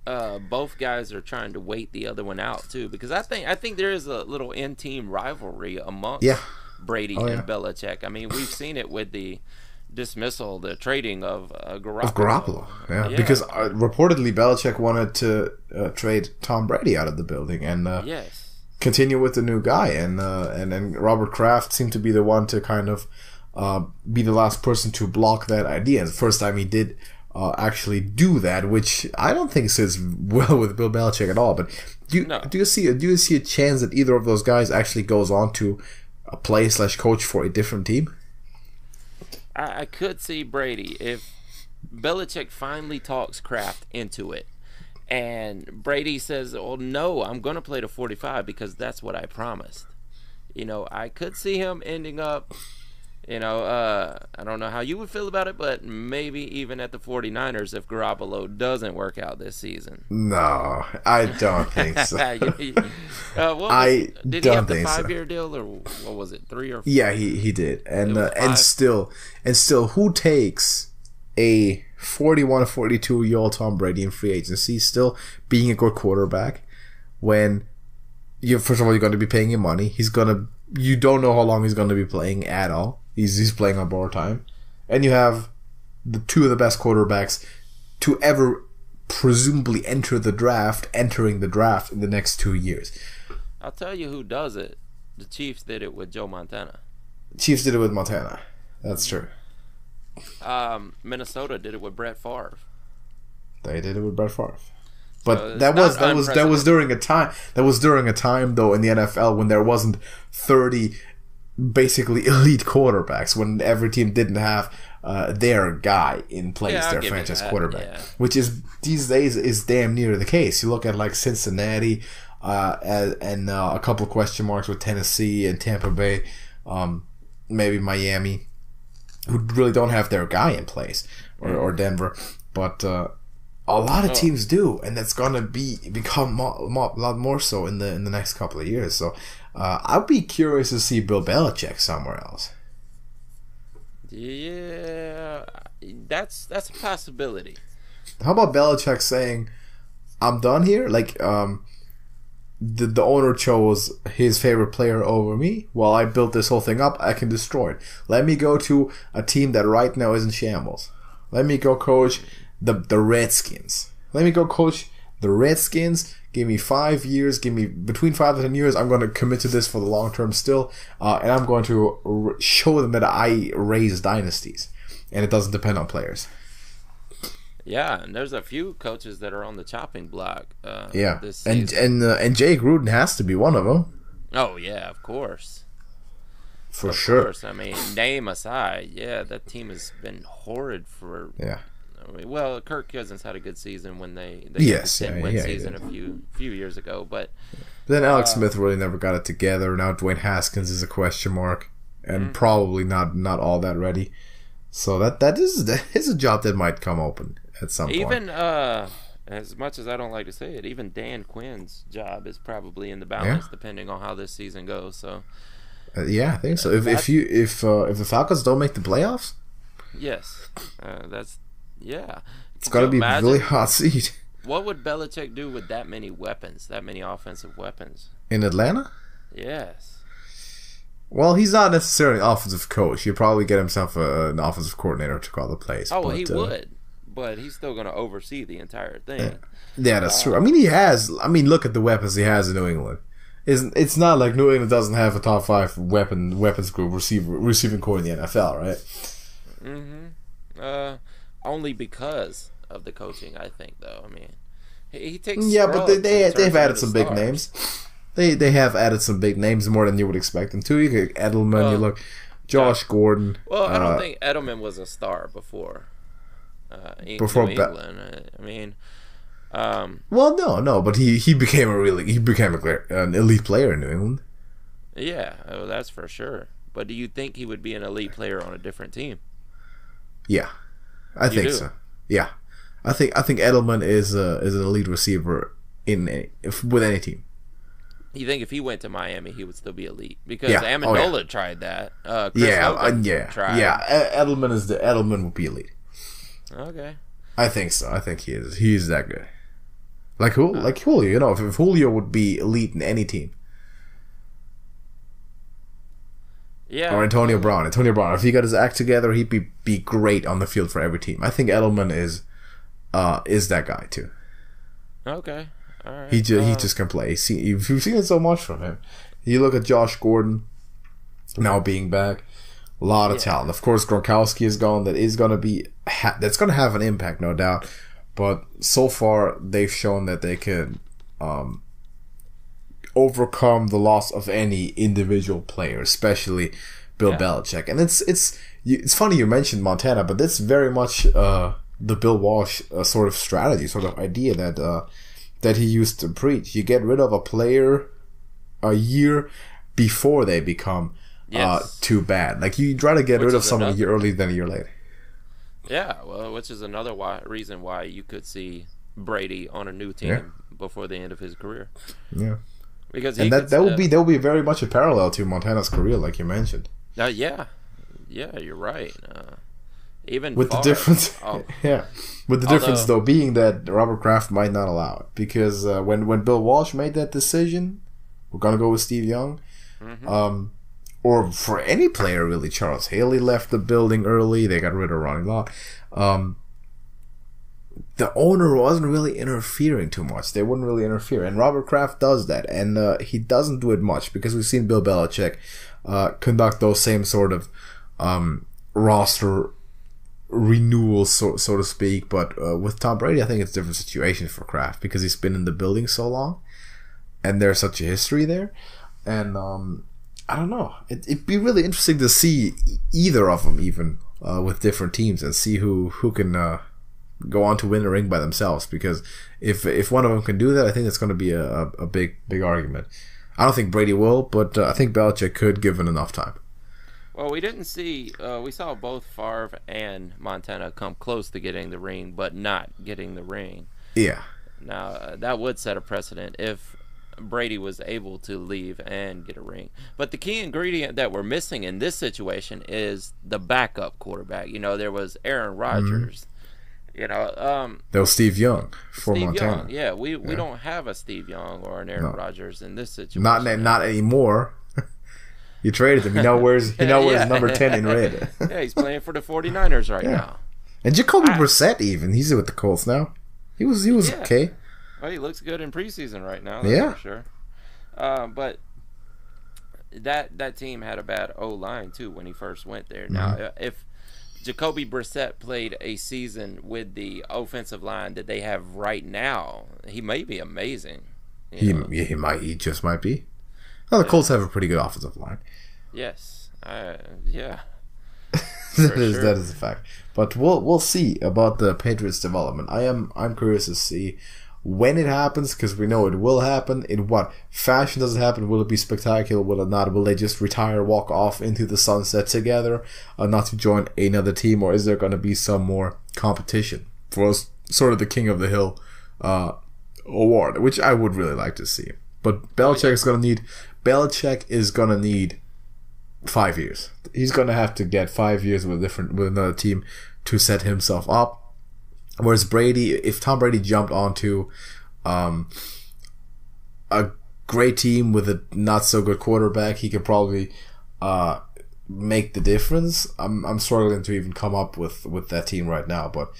Speaker 2: both guys are trying to wait the other one out too, because I think there is a little in-team rivalry amongst Brady and Belichick. I mean, we've seen it with the dismissal, the trading of Garoppolo.
Speaker 1: Because reportedly Belichick wanted to trade Tom Brady out of the building and continue with the new guy, and then Robert Kraft seemed to be the one to kind of be the last person to block that idea. And the first time he did actually do that, which I don't think sits well with Bill Belichick at all. But do you see a chance that either of those guys actually goes on to play / coach for a different team?
Speaker 2: I could see Brady if Belichick finally talks Kraft into it, and Brady says, "Oh no, I'm going to play to 45 because that's what I promised." You know, I could see him ending up. You know, I don't know how you would feel about it, but maybe even at the 49ers if Garoppolo doesn't work out this season.
Speaker 1: No, I don't think so.
Speaker 2: Did he have the 5-year deal, or what was it, 3 or 4?
Speaker 1: Yeah, he did. And still, who takes a 41, 42-year-old Tom Brady in free agency, still being a good quarterback, when first of all, you're going to be paying him money. You don't know how long he's going to be playing at all. He's playing on borrowed time. And you have the 2 of the best quarterbacks to ever presumably entering the draft in the next 2 years.
Speaker 2: I'll tell you who does it. The Chiefs did it with Joe Montana.
Speaker 1: Chiefs did it with Montana. That's true.
Speaker 2: Minnesota did it with Brett Favre.
Speaker 1: They did it with Brett Favre. But so that was during a time though in the NFL when there wasn't 30 basically elite quarterbacks, when every team didn't have their guy in place, their franchise quarterback, which is these days is damn near the case. You look at like Cincinnati and a couple of question marks with Tennessee and Tampa Bay, maybe Miami, who really don't have their guy in place, or Denver, but a lot of teams do, and that's gonna become a lot more so in the next couple of years. So I'd be curious to see Bill Belichick somewhere else.
Speaker 2: Yeah, that's a possibility.
Speaker 1: How about Belichick saying, "I'm done here"? Like the owner chose his favorite player over me. While I built this whole thing up, I can destroy it. Let me go to a team that right now is in shambles. Let me go coach the Redskins. Let me go coach the Redskins. Give me 5 years. Give me between 5 and 10 years. I'm going to commit to this for the long term still. And I'm going to show them that I raise dynasties. And it doesn't depend on players.
Speaker 2: Yeah, and there's a few coaches that are on the chopping block.
Speaker 1: This season. And Jay Gruden has to be one of them.
Speaker 2: Oh yeah, of course.
Speaker 1: Of course.
Speaker 2: I mean, name aside, that team has been horrid for.
Speaker 1: Yeah.
Speaker 2: Well, Kirk Cousins had a good season when they had a 10-win season a few years ago, but
Speaker 1: then Alex Smith really never got it together. Now Dwayne Haskins is a question mark, and probably not all that ready. So that is a job that might come open at some point.
Speaker 2: Even as much as I don't like to say it, even Dan Quinn's job is probably in the balance depending on how this season goes. So
Speaker 1: I think so. If the Falcons don't make the playoffs,
Speaker 2: yes, that's. Yeah.
Speaker 1: It's got to be a really hot seat.
Speaker 2: What would Belichick do with that many weapons, that many offensive weapons?
Speaker 1: In Atlanta?
Speaker 2: Yes.
Speaker 1: Well, he's not necessarily an offensive coach. He'd probably get himself an offensive coordinator to call the plays.
Speaker 2: Oh, he would. But he's still going to oversee the entire thing.
Speaker 1: Yeah, that's true. I mean, he has. I mean, look at the weapons he has in New England. it's not like New England doesn't have a top 5 weapons group receiving core in the NFL, right?
Speaker 2: Only because of the coaching, I think. Though, I mean, he takes
Speaker 1: but they've added some big names. They have added some big names more than you would expect them to. You get Edelman, you look Josh Gordon.
Speaker 2: Well, I don't think Edelman was a star before. Before New England, I mean.
Speaker 1: Well, no, but he became an elite player in New England.
Speaker 2: Yeah, that's for sure. But do you think he would be an elite player on a different team?
Speaker 1: Yeah, I think so. Yeah, I think Edelman is an elite receiver with any team.
Speaker 2: You think if he went to Miami, he would still be elite? Because Amendola tried that. Chris tried.
Speaker 1: Edelman would be elite.
Speaker 2: Okay.
Speaker 1: I think so. I think he is. He's that good. Like Julio, you know, if Julio would be elite in any team.
Speaker 2: Yeah.
Speaker 1: Or Antonio Brown. If he got his act together, he'd be great on the field for every team. I think Edelman is that guy too.
Speaker 2: Okay. All right.
Speaker 1: He just can play. You've seen it so much from him. You look at Josh Gordon now being back. A lot of talent. Of course, Gronkowski is gone. That's going to have an impact, no doubt. But so far, they've shown that they can overcome the loss of any individual player, especially Bill Belichick. And it's funny you mentioned Montana, but that's very much the Bill Walsh sort of strategy, sort of idea that he used to preach. You get rid of a player a year before they become too bad. Like you try to get rid of someone a year early than a year later.
Speaker 2: Yeah, well, which is another reason why you could see Brady on a new team before the end of his career.
Speaker 1: Yeah,
Speaker 2: because
Speaker 1: that will be very much a parallel to Montana's career, like you mentioned.
Speaker 2: Yeah, you're right. Even
Speaker 1: with the difference, with the difference though being that Robert Kraft might not allow it, because when Bill Walsh made that decision, we're gonna go with Steve Young.
Speaker 2: Mm-hmm.
Speaker 1: Or for any player, really. Charles Haley left the building early. They got rid of Ronnie Lott. The owner wasn't really interfering too much. They wouldn't really interfere. And Robert Kraft does that. And he doesn't do it much because we've seen Bill Belichick conduct those same sort of roster renewals, so to speak. But with Tom Brady, I think it's a different situation for Kraft because he's been in the building so long. And there's such a history there. And I don't know. It'd be really interesting to see either of them, even with different teams, and see who can go on to win a ring by themselves. Because if one of them can do that, I think it's going to be a big argument. I don't think Brady will, but I think Belichick could, given enough time.
Speaker 2: Well, we didn't see. We saw both Favre and Montana come close to getting the ring, but not getting the ring.
Speaker 1: Yeah.
Speaker 2: Now that would set a precedent if Brady was able to leave and get a ring. But the key ingredient that we're missing in this situation is the backup quarterback. You know, there was Aaron Rodgers. Mm-hmm. You know,
Speaker 1: there was Steve Young for
Speaker 2: Steve
Speaker 1: Montana.
Speaker 2: Young. Yeah, we don't have a Steve Young or an Aaron Rodgers in this situation.
Speaker 1: Not anymore. You traded him. He now wears number 10 in red.
Speaker 2: Yeah, he's playing for the 49ers right now.
Speaker 1: And Jacoby Brissett even. He's with the Colts now. He was okay.
Speaker 2: Well, he looks good in preseason right now. That's for sure. But that team had a bad O-line too when he first went there. Mm-hmm. Now, if Jacoby Brissett played a season with the offensive line that they have right now, he may be amazing.
Speaker 1: He might. He just might be. Well, the Colts have a pretty good offensive line.
Speaker 2: Yes.
Speaker 1: That is a fact. But we'll see about the Patriots' development. I'm curious to see when it happens, because we know it will happen. In what fashion does it happen? Will it be spectacular? Will it not? Will they just retire, walk off into the sunset together, not to join another team? Or is there going to be some more competition for sort of the King of the Hill award, which I would really like to see. But Belichick is going to need 5 years. He's going to have to get 5 years with another team to set himself up. Whereas Brady, if Tom Brady jumped onto a great team with a not so good quarterback, he could probably make the difference. I'm struggling to even come up with that team right now, but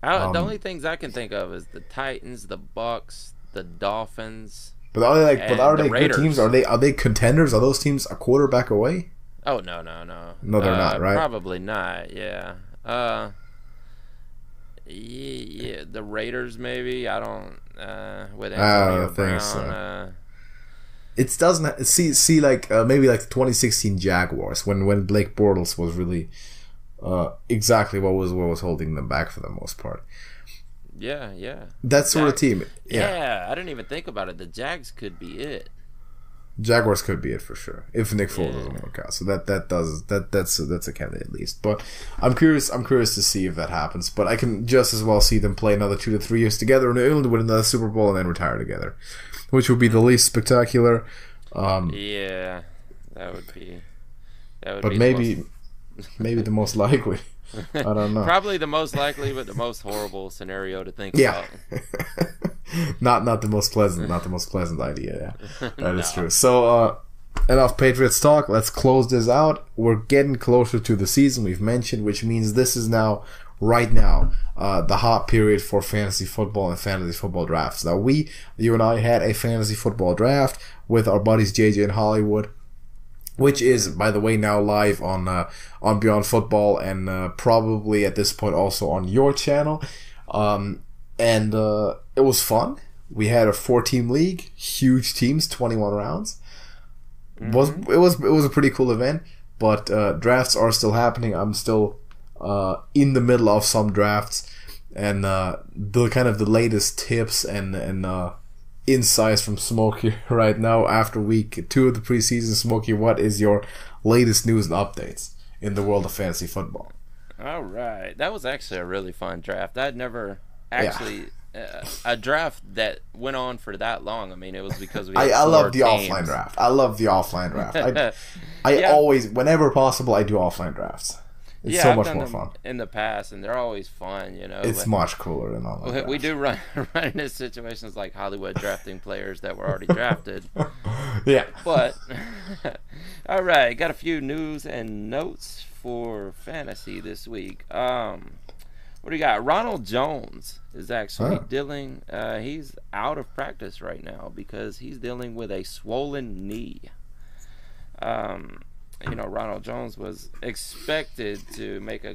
Speaker 2: the only things I can think of is the Titans, the Bucks, the Dolphins.
Speaker 1: But are they
Speaker 2: And
Speaker 1: are
Speaker 2: the
Speaker 1: they
Speaker 2: Raiders.
Speaker 1: good teams? Are they contenders? Are those teams a quarterback away?
Speaker 2: Oh, no.
Speaker 1: No, they're not, right?
Speaker 2: Probably not, yeah. Yeah, the Raiders maybe. I don't, with Antonio Brown.
Speaker 1: So. It doesn't see like maybe like the 2016 Jaguars when Blake Bortles was really exactly what was holding them back for the most part.
Speaker 2: Yeah.
Speaker 1: That sort of team.
Speaker 2: Yeah, I didn't even think about it. The Jags could be it.
Speaker 1: Jaguars could be it for sure if Nick Foles doesn't work out. So that's a candidate at least. But I'm curious to see if that happens. But I can just as well see them play another 2 to 3 years together in New England, win another Super Bowl, and then retire together, which would be the least spectacular.
Speaker 2: Yeah, that would be.
Speaker 1: But maybe the most likely. I don't know.
Speaker 2: Probably the most likely, but the most horrible scenario to think about.
Speaker 1: not the most pleasant idea. Yeah, that is true. So enough Patriots talk. Let's close this out. We're getting closer to the season we've mentioned, which means this is now right now the hot period for fantasy football and fantasy football drafts. Now you and I had a fantasy football draft with our buddies JJ in Hollywood, which is, by the way, now live on Beyond Football and probably at this point also on your channel. And it was fun. We had a 4-team league, huge teams, 21 rounds. Mm-hmm. It was a pretty cool event, but drafts are still happening. I'm still in the middle of some drafts, and the kind of the latest tips and insights from Smokey right now after week 2 of the preseason. Smokey, what is your latest news and updates in the world of fantasy football?
Speaker 2: All right, that was actually a really fun draft. I'd never actually a draft that went on for that long. I mean, it was because we had
Speaker 1: I love the
Speaker 2: teams.
Speaker 1: offline draft. I love the offline draft. I always, whenever possible, I do offline drafts. It's so much more fun
Speaker 2: in the past, and they're always fun.
Speaker 1: It's much cooler than online drafts.
Speaker 2: We do run into situations like Hollywood drafting players that were already drafted.
Speaker 1: Yeah,
Speaker 2: but all right, got a few news and notes for fantasy this week. What do you got? Ronald Jones is actually dealing. He's out of practice right now because he's dealing with a swollen knee. Ronald Jones was expected to make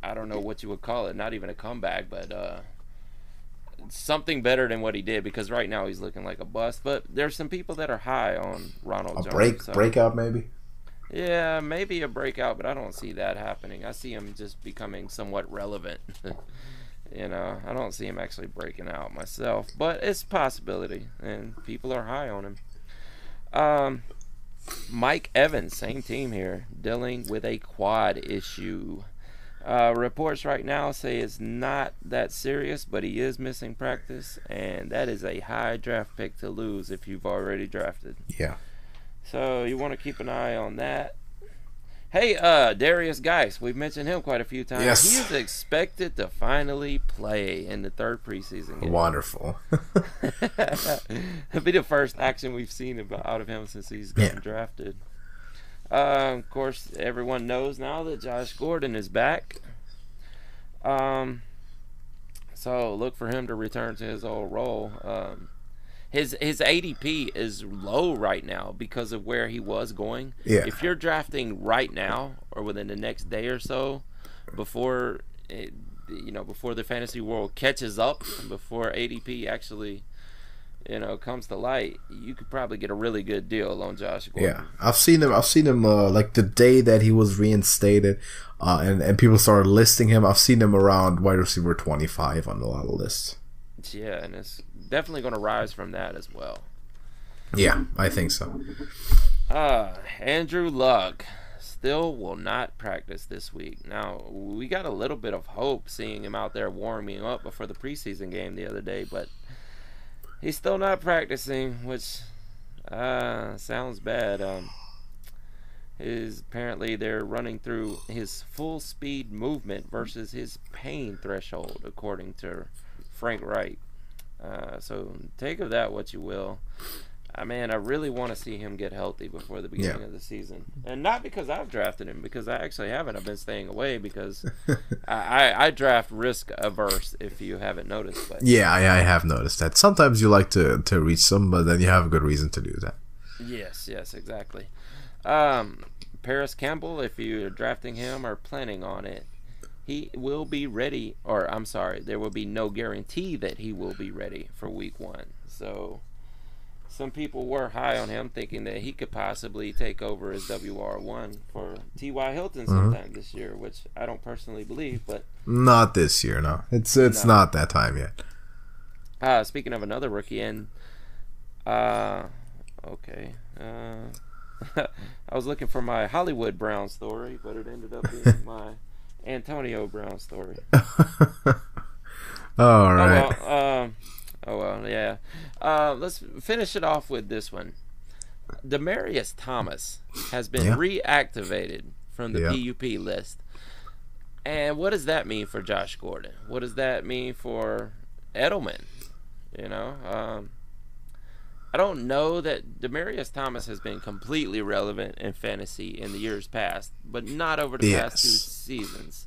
Speaker 2: I don't know what you would call it, not even a comeback, but something better than what he did, because right now he's looking like a bust. But there's some people that are high on Ronald Jones.
Speaker 1: Breakout maybe?
Speaker 2: Yeah, maybe a breakout, but I don't see that happening. I see him just becoming somewhat relevant. I don't see him actually breaking out myself, but it's a possibility, and people are high on him. Mike Evans, same team here, dealing with a quad issue. Reports right now say it's not that serious, but he is missing practice, and that is a high draft pick to lose if you've already drafted.
Speaker 1: Yeah.
Speaker 2: So you want to keep an eye on that. Hey, Darius Geis, we've mentioned him quite a few times.
Speaker 1: Yes.
Speaker 2: He is expected to finally play in the 3rd preseason game.
Speaker 1: Wonderful.
Speaker 2: It'll be the first action we've seen out of him since he's gotten drafted. Of course, everyone knows now that Josh Gordon is back. So look for him to return to his old role. His ADP is low right now because of where he was going.
Speaker 1: Yeah.
Speaker 2: If you're drafting right now or within the next day or so, before the fantasy world catches up, before ADP actually, comes to light, you could probably get a really good deal on Josh Gordon.
Speaker 1: Yeah, I've seen him like the day that he was reinstated, and people started listing him. I've seen him around wide receiver 25 on a lot of lists.
Speaker 2: Yeah, and it's definitely going to rise from that as well.
Speaker 1: Yeah, I think so.
Speaker 2: Andrew Luck still will not practice this week. Now, we got a little bit of hope seeing him out there warming up before the preseason game the other day, but he's still not practicing, which sounds bad. Apparently they're running through his full speed movement versus his pain threshold, according to Frank Wright. So take of that what you will. I really want to see him get healthy before the beginning of the season, and not because I've drafted him, because I actually haven't. I've been staying away because I draft risk averse. If you haven't noticed, but
Speaker 1: yeah, I have noticed that. Sometimes you like to reach some, but then you have a good reason to do that.
Speaker 2: Yes, exactly. Paris Campbell, if you're drafting him or planning on it, he will be ready. Or I'm sorry, there will be no guarantee that he will be ready for Week 1. So. Some people were high on him, thinking that he could possibly take over as WR1 for T.Y. Hilton sometime this year, which I don't personally believe, but
Speaker 1: not this year. No, it's not that time yet.
Speaker 2: Speaking of another rookie, and okay, I was looking for my Hollywood Brown story, but it ended up being my Antonio Brown story.
Speaker 1: All right.
Speaker 2: Oh well, yeah. Let's finish it off with this one. Demaryius Thomas has been reactivated from the PUP list. And what does that mean for Josh Gordon? What does that mean for Edelman? You know, I don't know that Demaryius Thomas has been completely relevant in fantasy in the years past, but not over the past 2 seasons.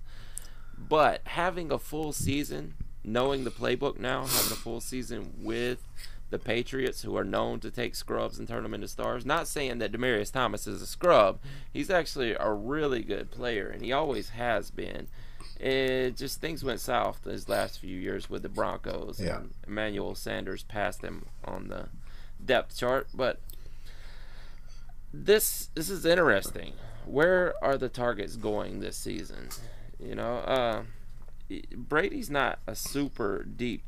Speaker 2: But having a full season, knowing the playbook now, having a full season with the Patriots, who are known to take scrubs and turn them into stars. Not saying that Demaryius Thomas is a scrub. He's actually a really good player, and he always has been. It just, things went south his last few years with the Broncos.
Speaker 1: Yeah.
Speaker 2: And Emmanuel Sanders passed him on the depth chart. But this is interesting. Where are the targets going this season? You know, Brady's not a super deep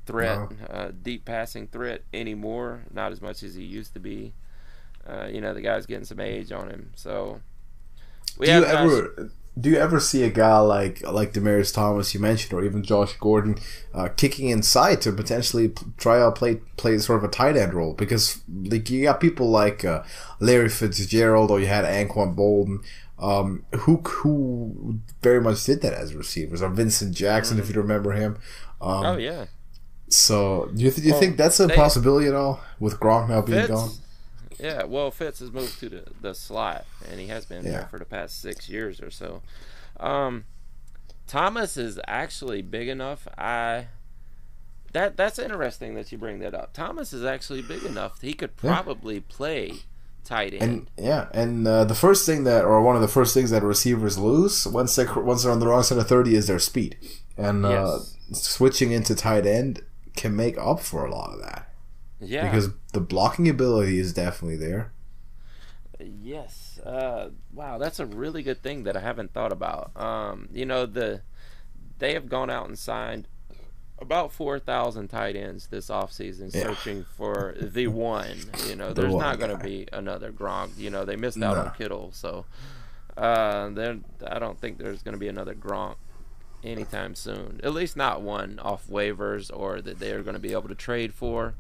Speaker 2: threat, deep passing threat anymore. Not as much as he used to be. You know, the guy's getting some age on him. So,
Speaker 1: do you ever see a guy like Demaryius Thomas, you mentioned, or even Josh Gordon, kicking inside to potentially try out play sort of a tight end role? Because like you got people like Larry Fitzgerald, or you had Anquan Bolden, who very much did that as receivers, or Vincent Jackson, if you remember him.
Speaker 2: Oh yeah.
Speaker 1: So do you think that's a possibility at all with Gronk now being gone?
Speaker 2: Yeah, well, Fitz has moved to the slot, and he has been there for the past 6 years or so. Thomas is actually big enough. That's interesting that you bring that up. Thomas is actually big enough. He could probably play tight end.
Speaker 1: And the first thing one of the first things that receivers lose once they're on the wrong side of 30 is their speed. And switching into tight end can make up for a lot of that. Yeah, because the blocking ability is definitely there.
Speaker 2: Yes. Wow, that's a really good thing that I haven't thought about. You know, they have gone out and signed about 4,000 tight ends this offseason, searching for the one. You know, there's not going to be another Gronk. You know, they missed out on Kittle, so I don't think there's going to be another Gronk anytime soon. At least not one off waivers or that they're going to be able to trade for.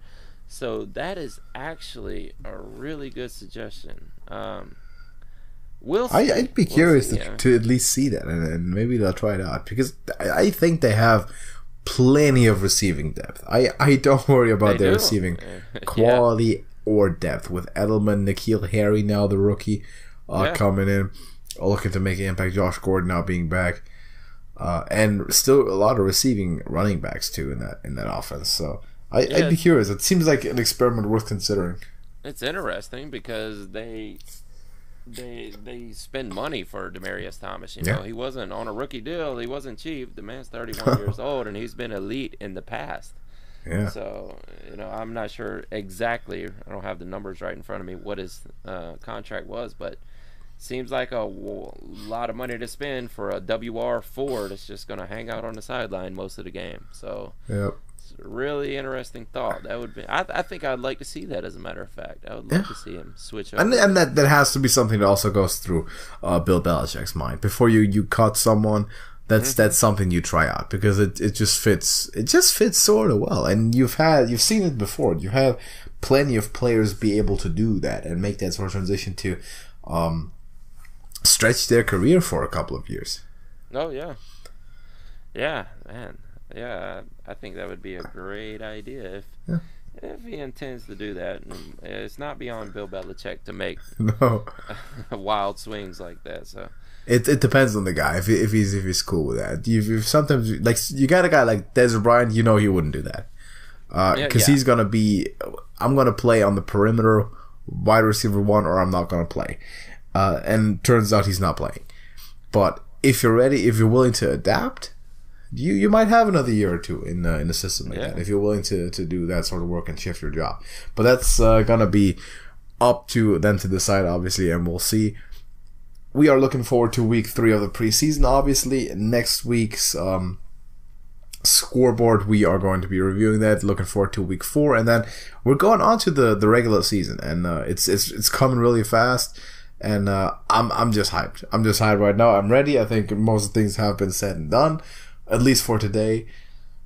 Speaker 2: So that is actually a really good suggestion. We'll see.
Speaker 1: I'd be curious to at least see that, and maybe they'll try it out, because I think they have plenty of receiving depth. I don't worry about their receiving quality or depth with Edelman, N'Keal Harry now the rookie coming in, looking to make an impact. Josh Gordon now being back, and still a lot of receiving running backs too in that offense. So. I'd be curious. It seems like an experiment worth considering. It's
Speaker 2: interesting because they spend money for Demaryius Thomas. You know, he wasn't on a rookie deal. He wasn't cheap. The man's 31 years old, and he's been elite in the past. Yeah. So, you know, I'm not sure exactly. I don't have the numbers right in front of me what his contract was, but seems like a lot of money to spend for a WR4 that's just going to hang out on the sideline most of the game. So. Yep. Really interesting thought. That would be. I think I'd like to see that. As a matter of fact, I would like to see him switch over.
Speaker 1: And that has to be something that also goes through Bill Belichick's mind before you cut someone. That's something you try out, because it just fits. It just fits sort of well. And you've seen it before. You have plenty of players be able to do that and make that sort of transition to stretch their career for a couple of years.
Speaker 2: Oh yeah, man. Yeah, I think that would be a great idea if he intends to do that, it's not beyond Bill Belichick to make
Speaker 1: No.
Speaker 2: wild swings like that. So
Speaker 1: it depends on the guy if he's cool with that. You sometimes like you got a guy like Des Bryant, he wouldn't do that because he's gonna be. I'm gonna play on the perimeter, wide receiver 1, or I'm not gonna play. And turns out he's not playing. But if you're ready, if you're willing to adapt, you might have another year or two in the system like that. If you're willing to do that sort of work and shift your job. But that's gonna be up to them to decide, obviously, and we'll see. We are looking forward to week 3 of the preseason. Obviously, next week's scoreboard, we are going to be reviewing that. Looking forward to week 4, and then we're going on to the regular season, and it's coming really fast. And I'm just hyped. I'm just hyped right now. I'm ready. I think most things have been said and done, at least for today.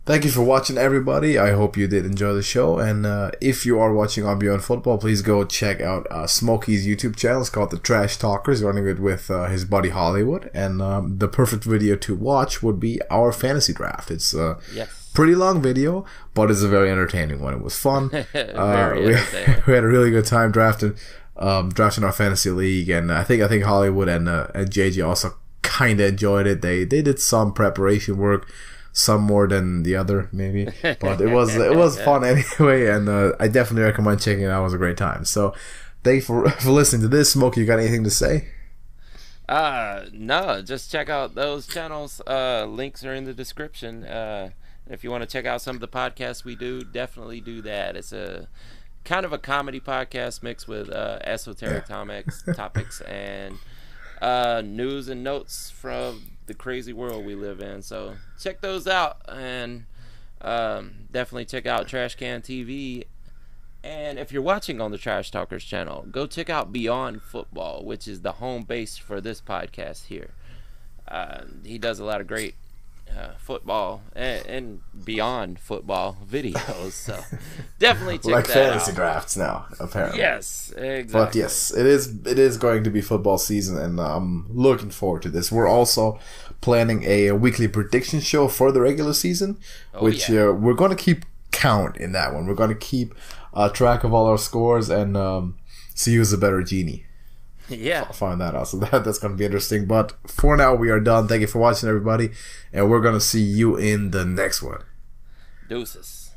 Speaker 1: Thank you for watching, everybody. I hope you did enjoy the show. And if you are watching on Beyond Football, please go check out Smokey's YouTube channel. It's called The Trash Talkers, running it with his buddy Hollywood. And the perfect video to watch would be our fantasy draft. It's a pretty long video, but it's a very entertaining one. It was fun. We had a really good time drafting our fantasy league, and I think Hollywood and JJ also kind of enjoyed it. They did some preparation work. Some more than the other, maybe, but it was fun anyway, and I definitely recommend checking it out. It was a great time. So, thank you for listening to this. Smokey, you got anything to say?
Speaker 2: No, just check out those channels. Links are in the description. If you want to check out some of the podcasts we do, definitely do that. It's a kind of a comedy podcast mixed with esoteric topics and news and notes from the crazy world we live in. So check those out, and definitely check out Trash Can TV. And if you're watching on the Trash Talkers channel, go check out Beyond Football, which is the home base for this podcast here. He does a lot of great football and beyond football videos, so definitely check
Speaker 1: like
Speaker 2: that
Speaker 1: fantasy
Speaker 2: out.
Speaker 1: Drafts now, apparently.
Speaker 2: Yes, exactly.
Speaker 1: But yes, it is going to be football season, and I'm looking forward to this. We're also planning a weekly prediction show for the regular season, which we're going to keep count in that one. We're going to keep track of all our scores and see who's a better genie.
Speaker 2: Yeah.
Speaker 1: I'll find that out. So that's going to be interesting. But for now, we are done. Thank you for watching, everybody. And we're going to see you in the next one.
Speaker 2: Deuces.